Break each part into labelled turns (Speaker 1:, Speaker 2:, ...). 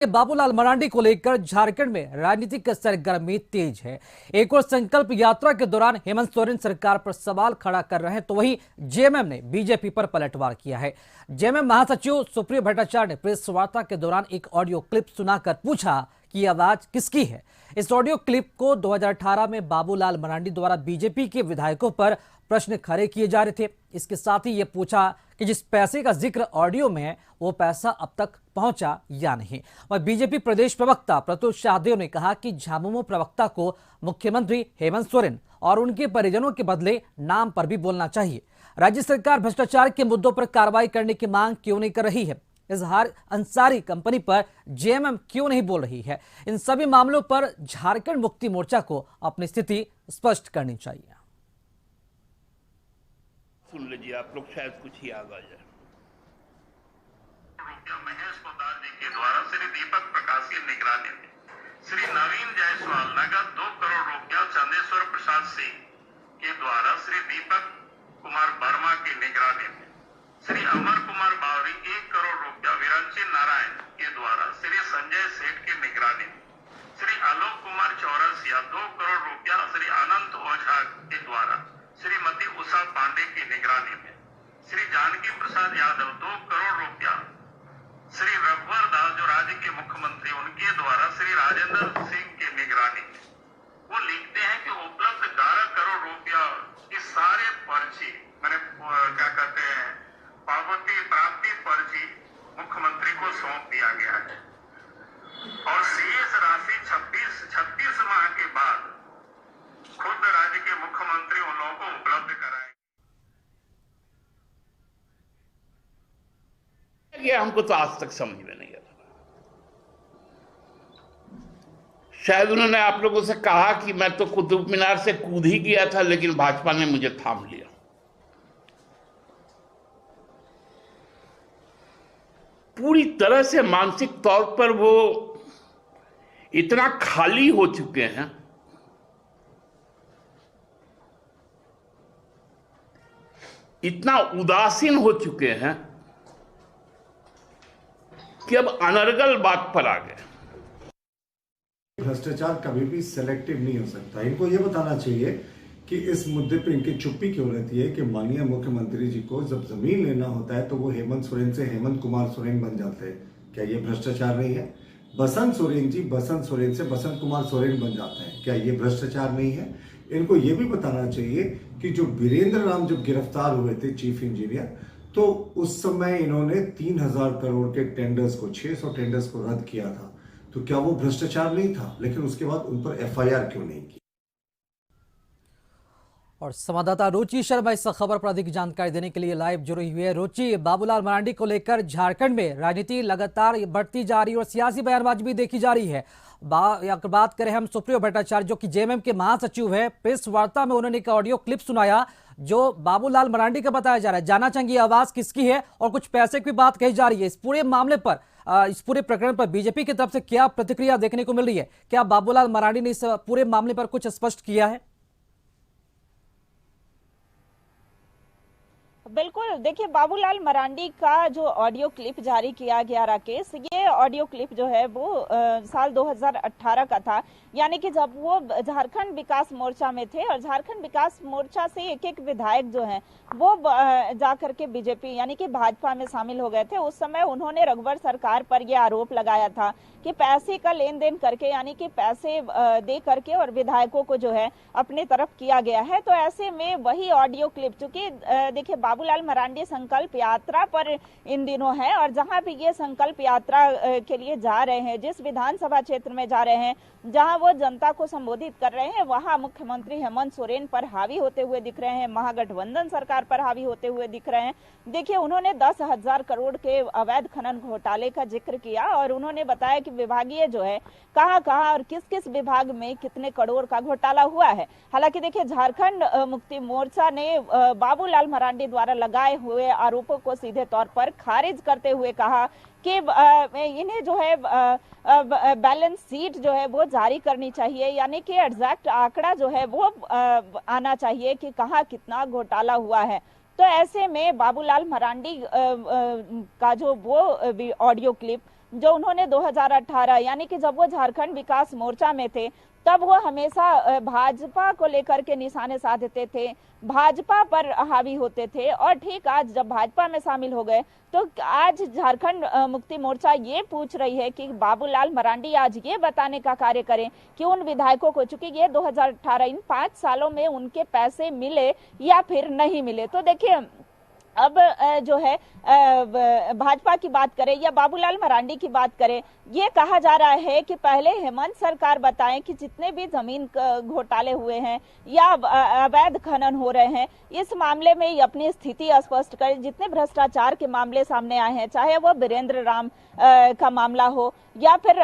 Speaker 1: बाबूलाल मरांडी को लेकर झारखंड में राजनीतिक सरगर्मी तेज है। एक और संकल्प यात्रा के दौरान हेमंत सोरेन सरकार पर सवाल खड़ा कर रहे हैं, तो वहीं जेएमएम ने बीजेपी पर पलटवार किया है। जेएमएम महासचिव सुप्रियो भट्टाचार्य ने प्रेस वार्ता के दौरान एक ऑडियो क्लिप सुनाकर पूछा कि आवाज किसकी है। इस ऑडियो क्लिप को 2018 में बाबूलाल मरांडी द्वारा बीजेपी के विधायकों पर प्रश्न खड़े किए जा रहे थे। इसके साथ ही ये पूछा कि जिस पैसे का जिक्र ऑडियो में है वो पैसा अब तक पहुंचा या नहीं। वहीं बीजेपी प्रदेश प्रवक्ता प्रत्युष शाहदेव ने कहा कि झामुमो प्रवक्ता को मुख्यमंत्री हेमंत सोरेन और उनके परिजनों के बदले नाम पर भी बोलना चाहिए। राज्य सरकार भ्रष्टाचार के मुद्दों पर कार्रवाई करने की मांग क्यों नहीं कर रही है? इजहार अंसारी कंपनी पर जेएमएम क्यों नहीं बोल रही है? इन सभी मामलों पर झारखंड मुक्ति मोर्चा को अपनी स्थिति स्पष्ट करनी चाहिए।
Speaker 2: सुन लीजिए आप लोग, शायद कुछ ही याद आ जाए।
Speaker 3: महेश पोद्दार जी के द्वारा श्री दीपक प्रकाश की निगरानी में श्री नवीन जायसवाल नगद 2 करोड़ रुपया चंदेश्वर प्रसाद सिंह के द्वारा श्री दीपक कुमार वर्मा की निगरानी में श्री अमर कुमार बावरी 1 करोड़ रुपया विरंची नारायण के द्वारा श्री संजय सेठ की निगरानी में श्री आलोक कुमार चौरसिया 2 करोड़ रुपया श्री अनंत ओझा के द्वारा श्रीमती उषा पांडे की निगरानी में श्री जानकी प्रसाद यादव 2 करोड़ रुपया श्री रघुवर दास जो राज्य के मुख्यमंत्री उनके द्वारा श्री राजेंद्र सिंह की निगरानी में वो लिखते हैं कि उपलब्ध 11 करोड़ रुपया की सारे पर्ची मैंने क्या कहते हैं पावती प्राप्ति पर्ची मुख्यमंत्री को सौंप दिया गया है और शेष राशि 36 माह के बाद खुद राज्य के मुख्यमंत्री उन लोगों को उपलब्ध कराएंगे।
Speaker 2: ये हमको तो आज तक समझ में नहीं आता। शायद उन्होंने आप लोगों से कहा कि मैं तो कुतुब मीनार से कूद ही गया था, लेकिन भाजपा ने मुझे थाम लिया। पूरी तरह से मानसिक तौर पर वो इतना खाली हो चुके हैं, इतना उदासीन हो चुके हैं कि अब अनर्गल बात पर आ गए।
Speaker 4: भ्रष्टाचार कभी भी सेलेक्टिव नहीं हो सकता। इनको ये बताना चाहिए कि इस मुद्दे पे इनकी चुप्पी क्यों रहती है कि माननीय मुख्यमंत्री जी को जब जमीन लेना होता है तो वो हेमंत सोरेन से हेमंत कुमार सोरेन बन जाते हैं। क्या ये भ्रष्टाचार नहीं है? बसंत सोरेन जी बसंत सोरेन से बसंत कुमार सोरेन बन जाते हैं। क्या ये भ्रष्टाचार नहीं है? इनको ये भी बताना चाहिए कि जो वीरेंद्र राम जब गिरफ्तार हुए थे चीफ इंजीनियर, तो उस समय इन्होंने 3000 करोड़ के टेंडर्स को 600 टेंडर्स को रद्द किया था। तो क्या वो भ्रष्टाचार नहीं था? लेकिन उसके बाद उन पर एफआईआर क्यों नहीं की?
Speaker 1: और संवाददाता रुचि शर्मा इस खबर पर अधिक जानकारी देने के लिए लाइव जुड़ी हुई है। रुचि, बाबूलाल मरांडी को लेकर झारखंड में राजनीति लगातार बढ़ती जा रही है और सियासी बयानबाजी भी देखी जा रही है। बात करें हम सुप्रियो भट्टाचार्य जो कि जेएमएम के महासचिव है, प्रेस वार्ता में उन्होंने एक ऑडियो क्लिप सुनाया जो बाबूलाल मरांडी का बताया जा रहा है। जानना चाहेंगे आवाज किसकी है और कुछ पैसे की बात कही जा रही है। इस पूरे मामले पर, इस पूरे प्रकरण पर बीजेपी की तरफ से क्या प्रतिक्रिया देखने को मिल रही है? क्या बाबूलाल मरांडी ने इस पूरे मामले पर कुछ स्पष्ट किया है?
Speaker 5: बिल्कुल, देखिए बाबूलाल मरांडी का जो ऑडियो क्लिप जारी किया गया राकेश, ये ऑडियो क्लिप जो है वो साल 2018 का था, यानी कि जब वो झारखंड विकास मोर्चा में थे और झारखंड विकास मोर्चा से एक विधायक जो हैं वो जाकर के बीजेपी यानी कि भाजपा में शामिल हो गए थे। उस समय उन्होंने रघुवर सरकार पर यह आरोप लगाया था कि पैसे का लेन देन करके यानी कि पैसे दे करके और विधायकों को जो है अपनी तरफ किया गया है। तो ऐसे में वही ऑडियो क्लिप, चूंकि देखिए बाबूलाल मरांडी संकल्प यात्रा पर इन दिनों है और जहां भी ये संकल्प यात्रा के लिए जा रहे हैं, जिस विधानसभा क्षेत्र में जा रहे हैं, जहां वो जनता को संबोधित कर रहे हैं, वहां मुख्यमंत्री हेमंत सोरेन पर हावी होते हुए दिख रहे हैं, महागठबंधन सरकार पर हावी होते हुए दिख रहे हैं। देखिए उन्होंने 10,000 करोड़ के अवैध खनन घोटाले का जिक्र किया और उन्होंने बताया कि विभागीय जो है कहां कहां और किस किस विभाग में कितने करोड़ का घोटाला हुआ है। हालांकि देखिए झारखंड मुक्ति मोर्चा ने बाबूलाल मरांडी द्वारा लगाए हुए आरोपों को सीधे तौर पर खारिज करते हुए कहा कि इन्हें जो है बैलेंस शीट जो है वो जारी करनी चाहिए, यानी कि एग्जैक्ट आंकड़ा जो है वो आना चाहिए कि कहाँ कितना घोटाला हुआ है। तो ऐसे में बाबूलाल मरांडी का जो वो ऑडियो क्लिप जो उन्होंने 2018 यानी कि जब वो झारखंड विकास मोर्चा में थे तब वो हमेशा भाजपा को लेकर के निशाने साधते थे, भाजपा पर हावी होते थे। और ठीक आज जब भाजपा में शामिल हो गए तो आज झारखंड मुक्ति मोर्चा ये पूछ रही है कि बाबूलाल मरांडी आज ये बताने का कार्य करें कि उन विधायकों को, चूंकि ये 2018 इन 5 सालों में उनके पैसे मिले या फिर नहीं मिले। तो देखिए अब जो है भाजपा की बात करें या बाबूलाल मरांडी की बात करें, ये कहा जा रहा है कि पहले हेमंत सरकार बताएं कि जितने भी जमीन घोटाले हुए हैं या अवैध खनन हो रहे हैं, इस मामले में ये अपनी स्थिति स्पष्ट करें। जितने भ्रष्टाचार के मामले सामने आए हैं, चाहे वह वीरेंद्र राम का मामला हो या फिर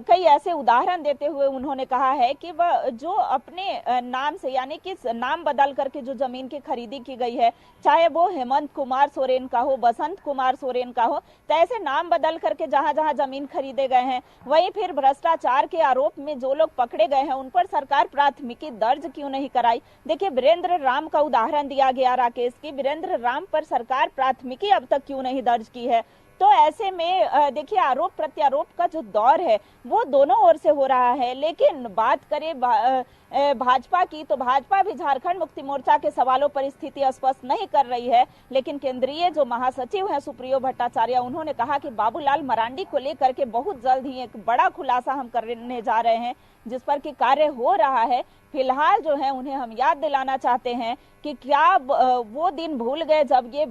Speaker 5: कई ऐसे उदाहरण देते हुए उन्होंने कहा है कि वह जो अपने नाम से यानी कि नाम बदल करके जो जमीन की खरीदी की गई है, चाहे वो हेमंत कुमार सोरेन का हो, बसंत कुमार सोरेन का हो, तो ऐसे नाम बदल करके जहां जहां जमीन खरीदे गए हैं, वहीं फिर भ्रष्टाचार के आरोप में जो लोग पकड़े गए हैं उन पर सरकार प्राथमिकी दर्ज क्यों नहीं कराई। देखिए वीरेंद्र राम का उदाहरण दिया गया राकेश की, वीरेंद्र राम पर सरकार प्राथमिकी अब तक क्यों नहीं दर्ज की है। तो ऐसे में देखिए आरोप प्रत्यारोप का जो दौर है वो दोनों ओर से हो रहा है। लेकिन बात करें भाजपा की, तो भाजपा भी झारखंड मुक्ति मोर्चा के सवालों पर स्थिति स्पष्ट नहीं कर रही है। लेकिन केंद्रीय जो महासचिव हैं सुप्रियो भट्टाचार्य, उन्होंने कहा कि बाबूलाल मरांडी को लेकर के बहुत जल्द ही एक बड़ा खुलासा हम करने जा रहे हैं, जिस पर कि कार्य हो रहा है। फिलहाल जो है उन्हें हम याद दिलाना चाहते हैं कि क्या वो दिन भूल गए जब ये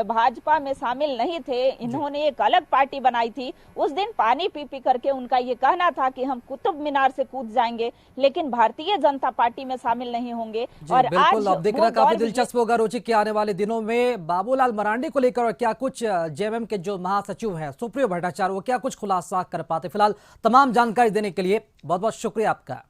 Speaker 5: भाजपा में शामिल नहीं थे, इन्होंने एक अलग पार्टी बनाई थी। उस दिन पानी पी पी करके उनका ये कहना था कि हम कुतुब मीनार से कूद जाएंगे, लेकिन भारतीय जनता पार्टी में शामिल नहीं होंगे। और आज
Speaker 1: अब देखना काफी दिलचस्प होगा रोची कि आने वाले दिनों में बाबूलाल मरांडी को लेकर और क्या कुछ जेएमएम के जो महासचिव हैं सुप्रियो भट्टाचार्य वो क्या कुछ खुलासा कर पाते। फिलहाल तमाम जानकारी देने के लिए बहुत बहुत शुक्रिया आपका।